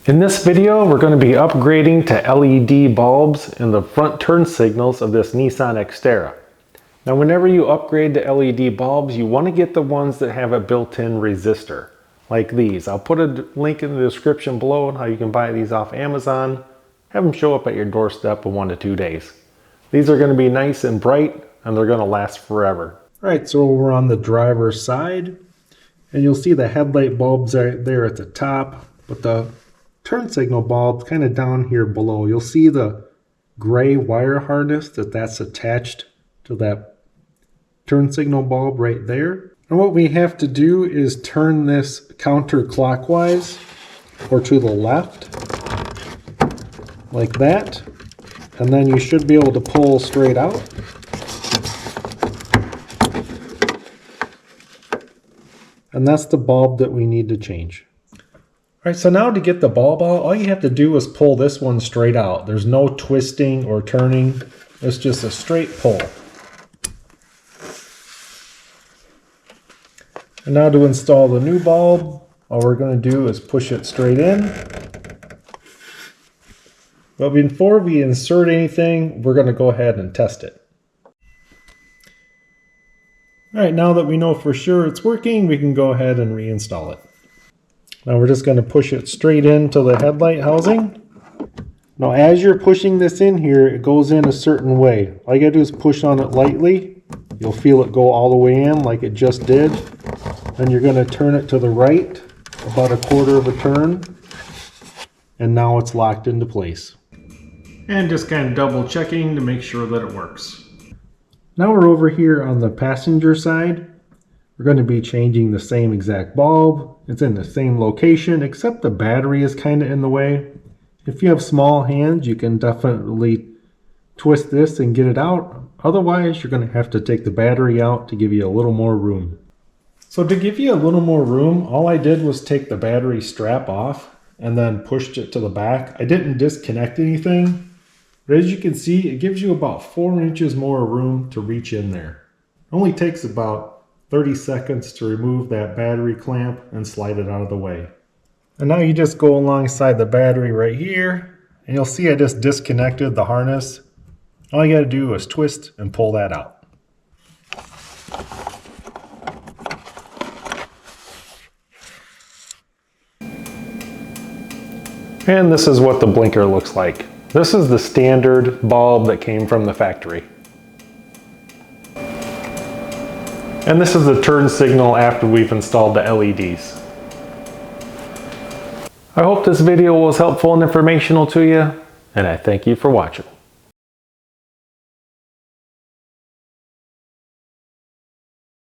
In this video, we're going to be upgrading to LED bulbs in the front turn signals of this Nissan Xterra. Now, whenever you upgrade to LED bulbs, you want to get the ones that have a built-in resistor, like these. I'll put a link in the description below on how you can buy these off Amazon. Have them show up at your doorstep in 1 to 2 days. These are going to be nice and bright, and they're going to last forever. All right, so we're on the driver's side, and you'll see the headlight bulbs are there at the top, but the turn signal bulb kind of down here below. You'll see the gray wire harness that's attached to that turn signal bulb right there. And what we have to do is turn this counterclockwise or to the left like that, and then you should be able to pull straight out. And that's the bulb that we need to change. All right, so now to get the bulb out, all you have to do is pull this one straight out. There's no twisting or turning. It's just a straight pull. And now to install the new bulb, all we're going to do is push it straight in. But before we insert anything, we're going to go ahead and test it. All right, now that we know for sure it's working, we can go ahead and reinstall it. Now we're just going to push it straight into the headlight housing. Now as you're pushing this in here, it goes in a certain way. All you gotta do is push on it lightly. You'll feel it go all the way in like it just did. Then you're going to turn it to the right, about 1/4 of a turn. And now it's locked into place. And just kind of double checking to make sure that it works. Now we're over here on the passenger side. We're going to be changing the same exact bulb. It's in the same location, except the battery is kind of in the way. If you have small hands, you can definitely twist this and get it out. Otherwise, you're going to have to take the battery out to give you a little more room. So to give you a little more room, all I did was take the battery strap off and then pushed it to the back. I didn't disconnect anything, but as you can see, it gives you about 4 inches more room to reach in there. It only takes about 30 seconds to remove that battery clamp and slide it out of the way. And now you just go alongside the battery right here, and you'll see I just disconnected the harness. All you gotta do is twist and pull that out. And this is what the blinker looks like. This is the standard bulb that came from the factory. And this is the turn signal after we've installed the LEDs. I hope this video was helpful and informational to you, and I thank you for watching.